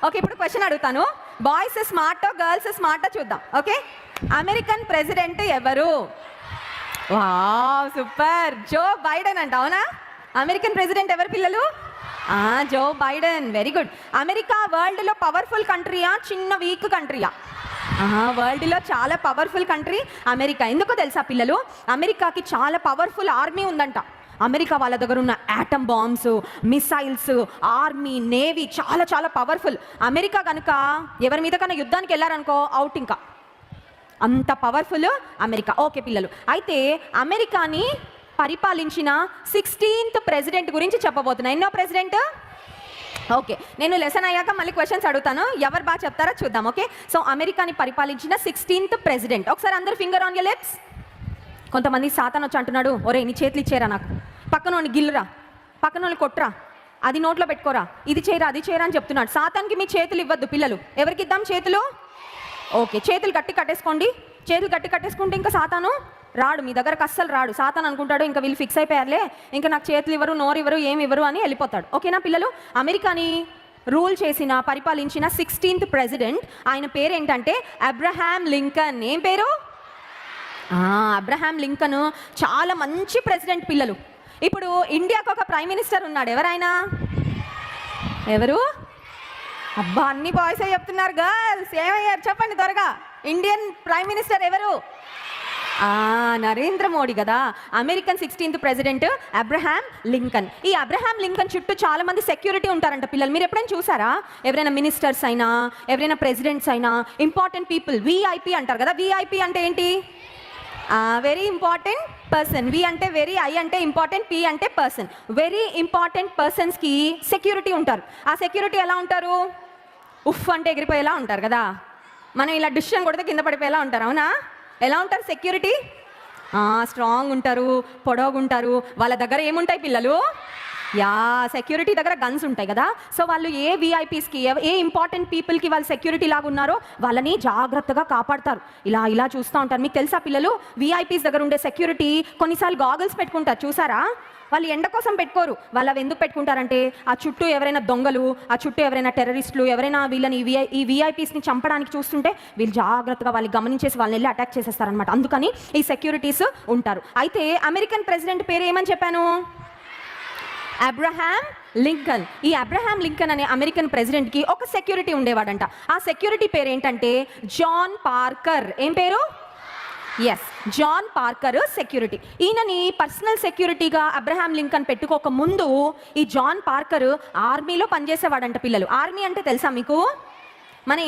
Okay, ఇప్పుడు question అడుగుతాను. Boys స్మార్టో girls స్మార్టో చూద్దాం. ఓకే, అమెరికన్ ప్రెసిడెంట్ ఎవరు? వావ్, సూపర్, జో బైడెన్ అంట. అవునా? అమెరికన్ ప్రెసిడెంట్ ఎవరు పిల్లలు? Joe Biden, very good. America వరల్డ్లో పవర్ఫుల్ కంట్రీయా, చిన్న వీక్ కంట్రీయా? వరల్డ్లో చాలా పవర్ఫుల్ కంట్రీ అమెరికా. ఎందుకో తెలుసా పిల్లలు? అమెరికాకి చాలా పవర్ఫుల్ ఆర్మీ ఉందంట. అమెరికా వాళ్ళ దగ్గర ఉన్న atom bombs, missiles, army, navy చాలా చాలా పవర్ఫుల్. అమెరికా కనుక ఎవరి మీద కన్నా యుద్ధానికి వెళ్ళారనుకో అవుట్. ఇంకా అంత పవర్ఫుల్ అమెరికా. ఓకే పిల్లలు, అయితే అమెరికాని పరిపాలించిన 16th ప్రెసిడెంట్ గురించి చెప్పబోతున్నా. ఎన్నో ప్రెసిడెంట్? ఓకే, నేను లెసన్ అయ్యాక మళ్ళీ క్వశ్చన్స్ అడుగుతాను, ఎవరు బాగా చెప్తారో చూద్దాం. ఓకే, సో అమెరికాని పరిపాలించిన 16th ప్రెసిడెంట్. ఒకసారి అందరు ఫింగర్ ఆన్ యువర్ లిప్స్. కొంతమంది సాతాన్ వచ్చి అంటున్నాడు, ఒరే నీ చేతులు ఇచ్చేరా నాకు, పక్కన వాళ్ళని గిల్లురా, పక్కన వాళ్ళని కొట్టురా, అది నోట్లో పెట్టుకోరా, ఇది చేయరా అది చేయరా అని చెప్తున్నాడు. సాతాన్కి మీ చేతులు ఇవ్వద్దు పిల్లలు. ఎవరికి ఇద్దాం చేతులు? ఓకే, చేతులు గట్టి కట్టేసుకోండి. చేతులు గట్టి కట్టేసుకుంటే ఇంకా సాతాను రాడు మీ దగ్గరకు, అస్సలు రాడు. సాతాన్ అనుకుంటాడు ఇంకా వీళ్ళు ఫిక్స్ అయిపోయారులే, ఇంకా నాకు చేతులు ఇవ్వరు, నోరు ఇవ్వరు, ఏమి ఇవ్వరు అని వెళ్ళిపోతాడు. ఓకేనా పిల్లలు? అమెరికాని రూల్ చేసిన పరిపాలించిన 16th ప్రెసిడెంట్, ఆయన పేరు ఏంటంటే అబ్రహాం లింకన్. ఏం పేరు? Abraham Lincoln. చాలా మంచి ప్రెసిడెంట్ పిల్లలు. ఇప్పుడు ఇండియాకు ఒక ప్రైమ్ మినిస్టర్ ఉన్నాడు. ఎవరైనా? ఎవరు? అబ్బా, అన్ని బాయ్సే చెప్తున్నారు. గర్ల్స్ ఏమయ్యారు చెప్పండి త్వరగా. ఇండియన్ ప్రైమ్ మినిస్టర్ ఎవరు? నరేంద్ర మోడీ కదా. American 16th president Abraham Lincoln. ఈ అబ్రహాం లింకన్ చుట్టూ చాలా మంది సెక్యూరిటీ ఉంటారంట పిల్లలు. మీరు ఎప్పుడైనా చూసారా? ఎవరైనా మినిస్టర్స్ అయినా, ఎవరైనా ప్రెసిడెంట్స్ అయినా, ఇంపార్టెంట్ పీపుల్, విఐపి అంటారు కదా. విఐపి అంటే ఏంటి? Very important person. వి అంటే వెరీ, ఐ అంటే ఇంపార్టెంట్, పి అంటే పర్సన్. వెరీ ఇంపార్టెంట్ పర్సన్స్కి సెక్యూరిటీ ఉంటారు. ఆ సెక్యూరిటీ ఎలా ఉంటారు? ఉఫ్ అంటే ఎగిరిపోయేలా ఉంటారు కదా. మనం ఇలా డిసిషన్ కొడితే కింద పడిపోయేలా ఉంటారు. అవునా? ఎలా ఉంటారు సెక్యూరిటీ? స్ట్రాంగ్ ఉంటారు, పొడవుగుంటారు. వాళ్ళ దగ్గర ఏముంటాయి పిల్లలు? సెక్యూరిటీ దగ్గర గన్స్ ఉంటాయి కదా. సో వాళ్ళు ఏ విఐపీస్కి, ఏ ఇంపార్టెంట్ పీపుల్కి వాళ్ళు సెక్యూరిటీ లాగా ఉన్నారో వాళ్ళని జాగ్రత్తగా కాపాడతారు. ఇలా చూస్తూ ఉంటారు. మీకు తెలుసా పిల్లలు, విఐపీస్ దగ్గర ఉండే సెక్యూరిటీ కొన్నిసార్లు గాగుల్స్ పెట్టుకుంటారు. చూసారా? వాళ్ళు ఎండ కోసం పెట్టుకోరు. వాళ్ళు అవి ఎందుకు పెట్టుకుంటారంటే ఆ చుట్టూ ఎవరైనా దొంగలు, ఆ చుట్టూ ఎవరైనా టెర్రరిస్టులు, ఎవరైనా వీళ్ళని ఈ విఐపీస్ని చంపడానికి చూస్తుంటే వీళ్ళు జాగ్రత్తగా వాళ్ళు గమనించేసి వాళ్ళని వెళ్ళి అటాక్ చేసేస్తారనమాట. అందుకని ఈ సెక్యూరిటీస్ ఉంటారు. అయితే అమెరికన్ ప్రెసిడెంట్ పేరు ఏమని చెప్పాను? Abraham Lincoln. ఈ అబ్రహాం లింకన్ అనే అమెరికన్ ప్రెసిడెంట్కి ఒక సెక్యూరిటీ ఉండేవాడంట. ఆ సెక్యూరిటీ పేరు ఏంటంటే జాన్ పార్కర్. ఏం పేరు? Yes, John Parker security. ఈయనని పర్సనల్ సెక్యూరిటీగా అబ్రహాం లింకన్ పెట్టుకోక ముందు ఈ జాన్ పార్కర్ ఆర్మీలో పనిచేసేవాడంట పిల్లలు. ఆర్మీ అంటే తెలుసా మీకు? మన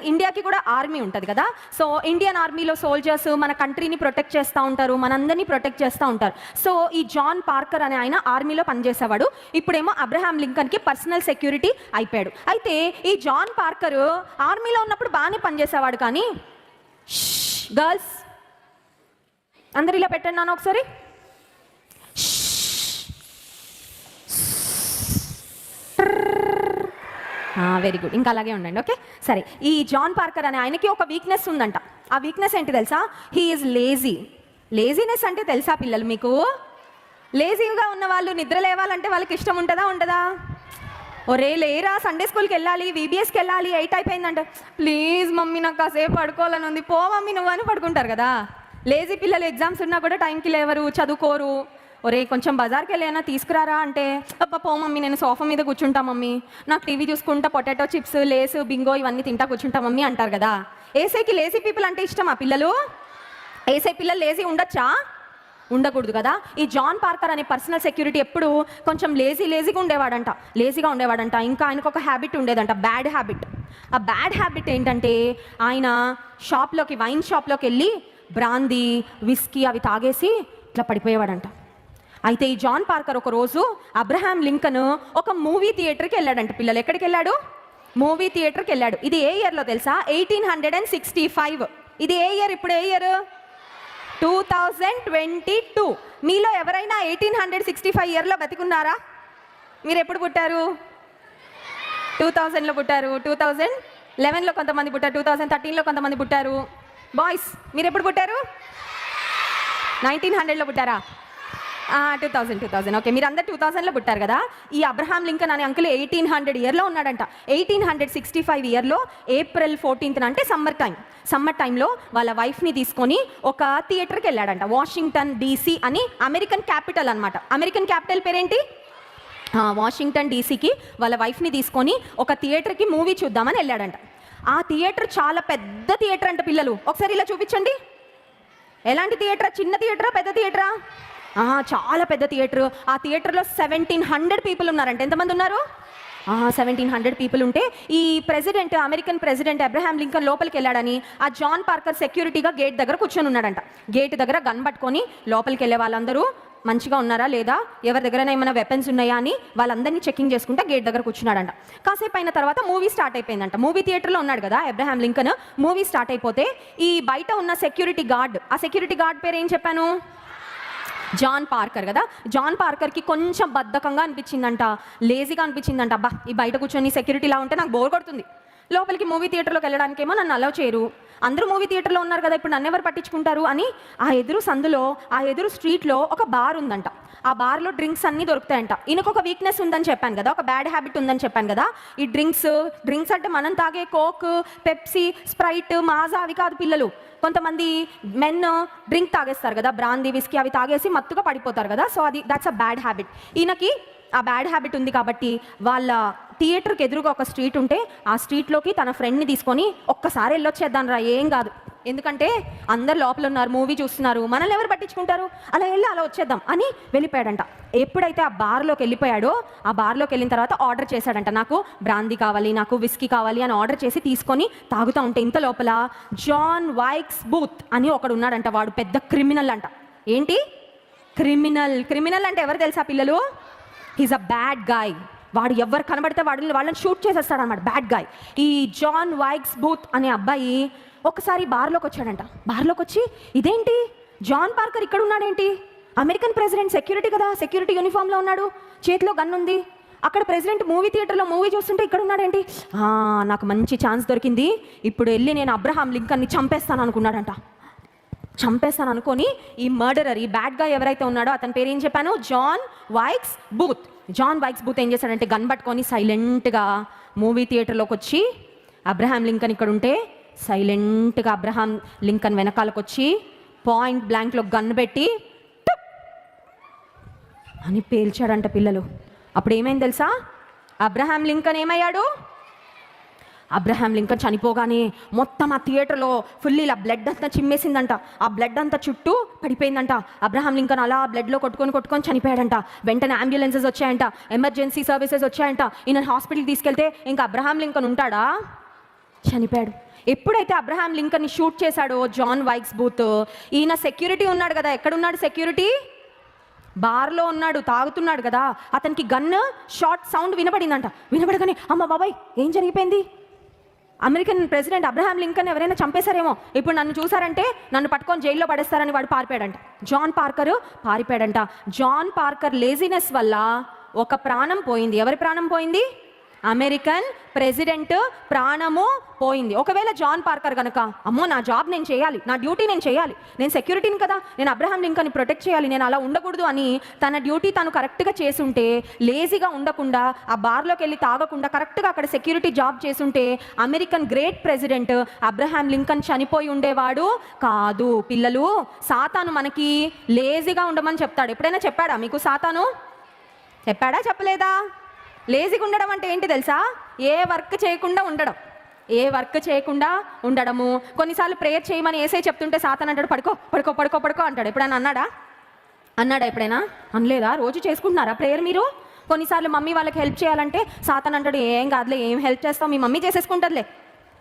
ఇండియాకి కూడా ఆర్మీ ఉంటుంది కదా. సో ఇండియన్ ఆర్మీలో సోల్జర్స్ మన కంట్రీని ప్రొటెక్ట్ చేస్తూ ఉంటారు, మనందరినీ ప్రొటెక్ట్ చేస్తూ ఉంటారు. సో ఈ జాన్ పార్కర్ అనే ఆయన ఆర్మీలో పనిచేసేవాడు. ఇప్పుడేమో అబ్రహాం లింకన్కి పర్సనల్ సెక్యూరిటీ అయిపోయాడు. అయితే ఈ జాన్ పార్కర్ ఆర్మీలో ఉన్నప్పుడు బాగానే పనిచేసేవాడు. కానీ గర్ల్స్ అందరు ఇలా పెట్టండి నాన్న ఒకసారి. వెరీ గుడ్, ఇంకా అలాగే ఉండండి. ఓకే సరే. ఈ జాన్ పార్కర్ అనే ఆయనకి ఒక వీక్నెస్ ఉందంట. ఆ వీక్నెస్ ఏంటి తెలుసా? He is lazy. లేజీనెస్ అంటే తెలుసా పిల్లలు మీకు? లేజీగా ఉన్న వాళ్ళు నిద్ర లేవాలంటే వాళ్ళకి ఇష్టం ఉంటుందా ఉండదా? ఒరే లేరా, సండే స్కూల్కి వెళ్ళాలి, విబిఎస్కి వెళ్ళాలి, 8 అయిపోయిందంట. ప్లీజ్ మమ్మీ నాకు కాసేపు పడుకోవాలని ఉంది, పో మమ్మీ నువ్వు అని పడుకుంటారు కదా. లేజీ పిల్లలు ఎగ్జామ్స్ ఉన్నా కూడా టైంకి లేవరు, చదువుకోరు. ఒరే కొంచెం బజార్కి వెళ్ళైనా తీసుకురారా అంటే, అబ్బా పో మమ్మీ నేను సోఫా మీద కూర్చుంటా మమ్మీ, నాకు టీవీ చూసుకుంటా పొటాటో చిప్స్, లేస్, బింగో ఇవన్నీ తింటా కూర్చుంటా మమ్మీ అంటారు కదా. ఏసైకి లేజీ పీపుల్ అంటే ఇష్టమా పిల్లలు? ఏసై పిల్లలు లేజీ ఉండొచ్చా? ఉండకూడదు కదా. ఈ జాన్ పార్కర్ అనే పర్సనల్ సెక్యూరిటీ ఎప్పుడు కొంచెం లేజీగా ఉండేవాడంట. ఇంకా ఆయనకు ఒక హ్యాబిట్ ఉండేదంట, బ్యాడ్ హ్యాబిట్. ఆ బ్యాడ్ హ్యాబిట్ ఏంటంటే ఆయన వైన్ షాప్లోకి వెళ్ళి బ్రాందీ, విస్కీ అవి తాగేసి ఇట్లా పడిపోయేవాడంట. అయితే ఈ జాన్ పార్కర్ ఒక రోజు అబ్రహాం లింకన్ ఒక మూవీ థియేటర్కి వెళ్ళాడంట పిల్లలు. ఎక్కడికి వెళ్ళాడు? మూవీ థియేటర్కి వెళ్ళాడు. ఇది ఏ ఇయర్లో తెలుసా? 1865. ఇది ఏ ఇయర్? ఇప్పుడు ఏ ఇయర్? 2022. మీలో ఎవరైనా 1865 ఇయర్లో బతికున్నారా? మీరు ఎప్పుడు పుట్టారు? 2000లో పుట్టారు, 2011లో కొంతమంది పుట్టారు, 2013లో కొంతమంది పుట్టారు. బాయ్స్ మీరు ఎప్పుడు పుట్టారు? 1900లో పుట్టారా? 2000 ఓకే. మీరు అందరు 2000లో పుట్టారు కదా. ఈ అబ్రహాం లింకన్ అనే అంకుల్ 1800 ఇయర్లో ఉన్నాడంట. 1865 ఇయర్లో April 14th అంటే సమ్మర్ టైంలో వాళ్ళ వైఫ్ని తీసుకొని ఒక థియేటర్కి వెళ్ళాడంట. వాషింగ్టన్ DC అని అమెరికన్ క్యాపిటల్ అనమాట. అమెరికన్ క్యాపిటల్ పేరేంటి? వాషింగ్టన్ DCకి వాళ్ళ వైఫ్ని తీసుకొని ఒక థియేటర్కి మూవీ చూద్దామని వెళ్ళాడంట. ఆ థియేటర్ చాలా పెద్ద థియేటర్ అంట. పిల్లలు ఒకసారి ఇలా చూపించండి. ఎలాంటి థియేటరా? చిన్న థియేటరా పెద్ద థియేటరా? చాలా పెద్ద థియేటర్. ఆ థియేటర్లో 1700 పీపుల్ ఉన్నారంట. ఎంతమంది ఉన్నారు? 1700 పీపుల్ ఉంటే ఈ అమెరికన్ ప్రెసిడెంట్ అబ్రహాం లింకన్ లోపలికి వెళ్ళాడని ఆ జాన్ పార్కర్ సెక్యూరిటీగా గేట్ దగ్గర కూర్చొని ఉన్నాడంట. గేట్ దగ్గర గన్ పట్టుకొని లోపలికి వెళ్ళే వాళ్ళందరూ మంచిగా ఉన్నారా లేదా, ఎవరి దగ్గరైనా ఏమైనా వెపన్స్ ఉన్నాయా అని వాళ్ళందరినీ చెకింగ్ చేసుకుంటే గేట్ దగ్గర కూర్చున్నాడంట. కాసేపు అయిన తర్వాత మూవీ స్టార్ట్ అయిపోయిందంట. మూవీ థియేటర్లో ఉన్నాడు కదా అబ్రహాం లింకన్. మూవీ స్టార్ట్ అయిపోతే ఈ బయట ఉన్న సెక్యూరిటీ గార్డ్ పేరు ఏం చెప్పాను? జాన్ పార్కర్ కదా. జాన్ పార్కర్కి కొంచెం బద్ధకంగా అనిపించిందంట, లేజీగా అనిపించిందంట. అబ్బా, ఈ బయట కూర్చొని సెక్యూరిటీలా ఉంటే నాకు బోర్ కొడుతుంది, లోపలికి మూవీ థియేటర్లోకి వెళ్ళడానికేమో నన్ను అలౌ చేయరు, అందరూ మూవీ థియేటర్లో ఉన్నారు కదా, ఇప్పుడు నన్ను ఎవరు పట్టించుకుంటారు అని ఆ ఎదురు స్ట్రీట్లో ఒక బార్ ఉందంట. ఆ బార్లో డ్రింక్స్ అన్నీ దొరుకుతాయంట. ఈయనకు ఒక వీక్నెస్ ఉందని చెప్పాను కదా, ఒక బ్యాడ్ హ్యాబిట్ ఉందని చెప్పాను కదా. ఈ డ్రింక్స్ అంటే మనం తాగే కోక్, పెప్సీ, స్ప్రైట్, మాజా అవి కాదు పిల్లలు. కొంతమంది మెన్ డ్రింక్ తాగేస్తారు కదా, బ్రాందీ, విస్కీ అవి తాగేసి మత్తుగా పడిపోతారు కదా. So that's a bad habit. ఈయనకి ఆ బ్యాడ్ హ్యాబిట్ ఉంది కాబట్టి వాళ్ళ థియేటర్కి ఎదురుగా ఒక స్ట్రీట్ ఉంటే ఆ స్ట్రీట్లోకి తన ఫ్రెండ్ని తీసుకొని ఒక్కసారి వెళ్ళొచ్చేద్దాం రా, ఏం కాదు, ఎందుకంటే అందరు లోపల ఉన్నారు, మూవీ చూస్తున్నారు, మనల్ని ఎవరు పట్టించుకుంటారు, అలా వచ్చేద్దాం అని వెళ్ళిపోయాడంట. ఎప్పుడైతే ఆ బార్లోకి వెళ్ళిపోయాడో ఆ బార్లోకి వెళ్ళిన తర్వాత ఆర్డర్ చేశాడంట. నాకు బ్రాందీ కావాలి, నాకు విస్కీ కావాలి అని ఆర్డర్ చేసి తీసుకొని తాగుతూ ఉంటే ఇంత లోపల జాన్ వైక్స్ బూత్ అని ఒకడు ఉన్నాడంట. వాడు పెద్ద క్రిమినల్ అంట. ఏంటి క్రిమినల్ అంటే ఎవరు తెలుసా పిల్లలు? He's a bad guy. వాడు ఎవరు కనబడితే వాళ్ళని షూట్ చేసేస్తాడు అనమాట, బ్యాడ్ గాయ్. ఈ జాన్ వైక్స్ బూత్ అనే అబ్బాయి ఒకసారి బార్లోకి వచ్చాడంట. బార్లోకి వచ్చి ఇదేంటి జాన్ పార్కర్ ఇక్కడ ఉన్నాడేంటి, అమెరికన్ ప్రెసిడెంట్ సెక్యూరిటీ కదా, సెక్యూరిటీ యూనిఫామ్లో ఉన్నాడు, చేతిలో గన్ ఉంది, అక్కడ ప్రెసిడెంట్ మూవీ థియేటర్లో మూవీ చూస్తుంటే ఇక్కడ ఉన్నాడేంటి, నాకు మంచి ఛాన్స్ దొరికింది, ఇప్పుడు వెళ్ళి నేను అబ్రహాం లింకన్ని చంపేస్తాను అనుకున్నాడంట. చంపేస్తాను అనుకొని ఈ మర్డరర్, ఈ బ్యాడ్ గా ఎవరైతే ఉన్నాడో అతని పేరు ఏం చెప్పాను? జాన్ వైక్స్ బూత్ ఏం చేశాడంటే గన్ పట్టుకొని సైలెంట్గా మూవీ థియేటర్లోకి వచ్చి అబ్రహాం లింకన్ ఇక్కడ ఉంటే సైలెంట్గా అబ్రహాం లింకన్ వెనకాలకు వచ్చి పాయింట్ బ్లాంక్లో గన్ పెట్టి అని పేల్చాడంట పిల్లలు. అప్పుడు ఏమైంది తెలుసా? అబ్రహాం లింకన్ ఏమయ్యాడు? అబ్రహాం లింకన్ చనిపోగానే మొత్తం ఆ థియేటర్లో ఫుల్ ఇలా బ్లడ్ అంతా చిమ్మేసిందంట. ఆ బ్లడ్ అంతా చుట్టూ పడిపోయిందంట. అబ్రహాం లింకన్ అలా బ్లడ్లో కొట్టుకొని చనిపోయాడంట. వెంటనే అంబులెన్సెస్ వచ్చాయంట, ఎమర్జెన్సీ సర్వీసెస్ వచ్చాయంట. ఈయన హాస్పిటల్కి తీసుకెళ్తే ఇంకా అబ్రహాం లింకన్ ఉంటాడా? చనిపోయాడు. ఎప్పుడైతే అబ్రహాం లింకన్ని షూట్ చేశాడో జాన్ వైక్స్ బూత్, ఈయన సెక్యూరిటీ ఉన్నాడు కదా, ఎక్కడున్నాడు సెక్యూరిటీ? బార్లో ఉన్నాడు, తాగుతున్నాడు కదా. అతనికి గన్ షార్ట్ సౌండ్ వినపడిందంట. వినపడగానే అమ్మ బాబాయ్ ఏం జరిగిపోయింది, అమెరికన్ ప్రెసిడెంట్ అబ్రహాం లింకన్ ఎవరైనా చంపేశారేమో, ఇప్పుడు నన్ను చూసారంటే నన్ను పట్టుకొని జైల్లో పడేస్తారని వాడు పారిపోయాడంట. జాన్ పార్కర్ పారిపోయాడంట. జాన్ పార్కర్ లేజినెస్ వల్ల ఒక ప్రాణం పోయింది. ఎవరి ప్రాణం పోయింది? అమెరికన్ ప్రెసిడెంట్ ప్రాణము పోయింది. ఒకవేళ జాన్ పార్కర్ కనుక అమ్మో నా జాబ్ నేను చేయాలి, నా డ్యూటీ నేను చేయాలి, నేను సెక్యూరిటీని కదా, నేను అబ్రహాం లింకన్ని ప్రొటెక్ట్ చేయాలి, నేను అలా ఉండకూడదు అని తన డ్యూటీ తను కరెక్ట్గా చేసుంటే, లేజీగా ఉండకుండా ఆ బార్లోకి వెళ్ళి తాగకుండా కరెక్ట్గా అక్కడ సెక్యూరిటీ జాబ్ చేసుంటే American great president Abraham Lincoln చనిపోయి ఉండేవాడు కాదు. పిల్లలు, సాతాను మనకి లేజీగా ఉండమని చెప్తాడు. ఎప్పుడైనా చెప్పాడా మీకు సాతాను? చెప్పాడా చెప్పలేదా? లేజీగా ఉండడం అంటే ఏంటి తెలుసా? ఏ వర్క్ చేయకుండా ఉండడము. కొన్నిసార్లు ప్రేయర్ చేయమని ఏసై చెప్తుంటే సాతాన్ అంటాడు పడుకో అంటాడు. ఎప్పుడైనా అన్నాడా ఎప్పుడైనా? అనలేదా? రోజు చేసుకుంటున్నారా ప్రేయర్ మీరు? కొన్నిసార్లు మమ్మీ వాళ్ళకి హెల్ప్ చేయాలంటే సాతాన్ అంటాడు ఏం కాదులే, ఏం హెల్ప్ చేస్తావు, మీ మమ్మీ చేసేసుకుంటుందిలే.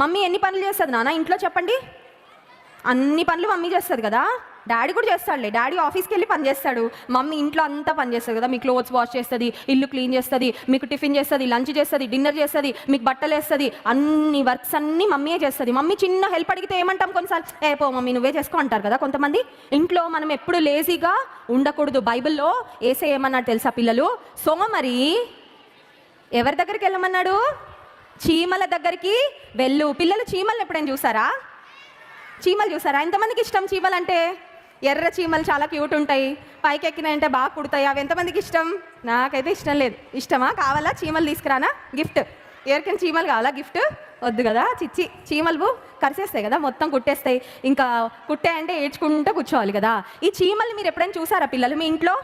మమ్మీ ఎన్ని పనులు చేస్తుంది నాన్న ఇంట్లో చెప్పండి? అన్ని పనులు మమ్మీ చేస్తుంది కదా. డాడీ కూడా చేస్తాడులే, డాడీ ఆఫీస్కి వెళ్ళి పని చేస్తాడు, మమ్మీ ఇంట్లో అంతా పని చేస్తుంది కదా. మీ క్లోత్స్ వాష్ చేస్తుంది, ఇల్లు క్లీన్ చేస్తుంది, మీకు టిఫిన్ చేస్తుంది, లంచ్ చేస్తుంది, డిన్నర్ చేస్తుంది, మీకు బట్టలు వేస్తుంది, అన్ని వర్క్స్ అన్నీ మమ్మీయే చేస్తుంది. మమ్మీ చిన్న హెల్ప్ అడిగితే ఏమంటాం కొన్నిసార్లు? పో మమ్మీ నువ్వే చేసుకో అంటారు కదా కొంతమంది. ఇంట్లో మనం ఎప్పుడు లేజీగా ఉండకూడదు. బైబిల్లో యేసయ్య ఏమన్నాడు తెలుసా పిల్లలు? సోమరి ఎవరి దగ్గరికి వెళ్ళమన్నాడు? చీమల దగ్గరికి వెళ్ళు. పిల్లలు చీమలు ఎప్పుడైనా చూసారా? చీమలు చూసారా? ఎంతమందికి ఇష్టం చీమలు అంటే? ఎర్ర చీమలు చాలా క్యూట్ ఉంటాయి, పైకి ఎక్కినాయంటే బాగా కుడతాయి. అవి ఎంతమందికి ఇష్టం? నాకైతే ఇష్టం లేదు. ఇష్టమా? కావాలా? చీమలు తీసుకురానా గిఫ్ట్? ఎవరికైనా చీమలు కావాలా గిఫ్ట్? వద్దు కదా, చిచ్చి. చీమలు కరిసేస్తాయి కదా, మొత్తం కుట్టేస్తాయి. ఇంకా కుట్టాయంటే ఏడ్చుకుంటూ కూర్చోవాలి కదా. ఈ చీమల్ని మీరు ఎప్పుడైనా చూసారా పిల్లలు మీ ఇంట్లో?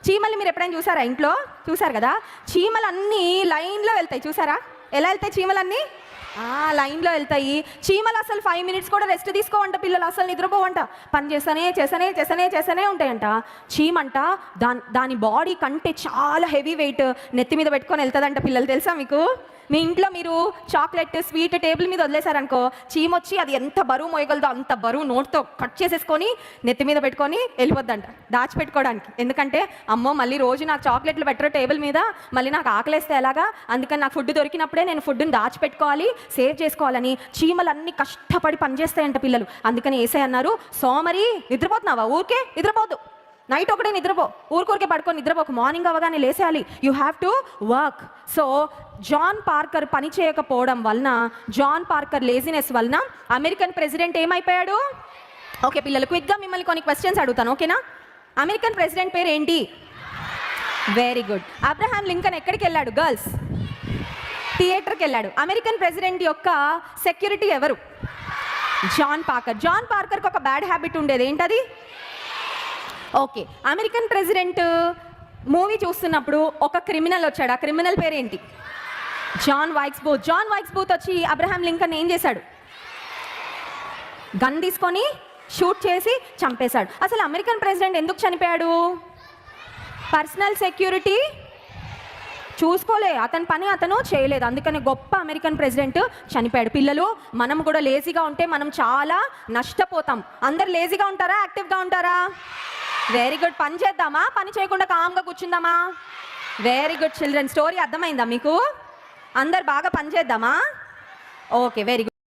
చీమల్ని మీరు ఎప్పుడైనా చూసారా ఇంట్లో? చూసారు కదా. చీమలు అన్నీ లైన్లో వెళ్తాయి, చూసారా? ఎలా వెళ్తాయి చీమలన్నీ? లైన్లో వెళ్తాయి. చీమలు అసలు 5 minutes కూడా రెస్ట్ తీసుకోవంట పిల్లలు, అసలు నిద్రపోవంట. పని చేస్తూనే ఉంటాయంట. చీమంట దాని బాడీ కంటే చాలా హెవీ వెయిట్ నెత్తి మీద పెట్టుకొని వెళ్తుందంట పిల్లలు. తెలుసా మీకు? మీ ఇంట్లో మీరు చాక్లెట్ స్వీట్ టేబుల్ మీద వదిలేశారనుకో, చీమొచ్చి అది ఎంత బరువు మోయగలదో అంత బరువు నోట్తో కట్ చేసేసుకొని నెత్తి మీద పెట్టుకొని వెళ్ళిపోద్దంట దాచిపెట్టుకోవడానికి. ఎందుకంటే అమ్మో మళ్ళీ రోజు నాకు చాక్లెట్లు పెట్టరు టేబుల్ మీద, మళ్ళీ నాకు ఆకలేస్తే ఎలాగా, అందుకని నాకు ఫుడ్ దొరికినప్పుడే నేను ఫుడ్ని దాచిపెట్టుకోవాలి, సేవ్ చేసుకోవాలని చీమలన్నీ కష్టపడి పనిచేస్తాయంట పిల్లలు. అందుకని ఏసై అన్నారు, సోమరి నిద్రపోతున్నావా? ఊరికే నిద్రపోదు, నైట్ ఒకటే నిద్రపో, ఊరికే పడుకొని నిద్రపోకు, మార్నింగ్ అవగానే లేసేయాలి, you have to work. So John Parker పని చేయకపోవడం వలన, జాన్ పార్కర్ లేజినెస్ వలన అమెరికన్ ప్రెసిడెంట్ ఏమైపోయాడు? ఓకే పిల్లలు, క్విక్గా మిమ్మల్ని కొన్ని క్వశ్చన్స్ అడుగుతాను, ఓకేనా? అమెరికన్ ప్రెసిడెంట్ పేరు ఏంటి? Very good. అబ్రహాం లింకన్ ఎక్కడికి వెళ్ళాడు? గర్ల్స్ థియేటర్కి వెళ్ళాడు. అమెరికన్ ప్రెసిడెంట్ యొక్క సెక్యూరిటీ ఎవరు? John Parker. జాన్ పార్కర్కి ఒక బ్యాడ్ హ్యాబిట్ ఉండేది, ఏంటది? ఓకే, అమెరికన్ ప్రెసిడెంట్ మూవీ చూస్తున్నప్పుడు ఒక క్రిమినల్ వచ్చాడు. ఆ క్రిమినల్ పేరేంటి? John Wilkes Booth. John Wilkes Booth వచ్చి అబ్రహాం లింకన్ ఏం చేశాడు? గన్ తీసుకొని షూట్ చేసి చంపేశాడు. అసలు అమెరికన్ ప్రెసిడెంట్ ఎందుకు చనిపోయాడు? పర్సనల్ సెక్యూరిటీ చూసుకోలే, అతని పని అతను చేయలేదు, అందుకని గొప్ప అమెరికన్ ప్రెసిడెంట్ చనిపోయాడు. పిల్లలు, మనం కూడా లేజీగా ఉంటే మనం చాలా నష్టపోతాం. అందరు లేజీగా ఉంటారా, యాక్టివ్గా ఉంటారా? Very good. పని చేద్దామా, పని చేయకుండా కామ్గా కూర్చుందామా? Very good children. స్టోరీ అర్థమైందా మీకు? అందరు బాగా పని చేద్దామా? Okay, very good.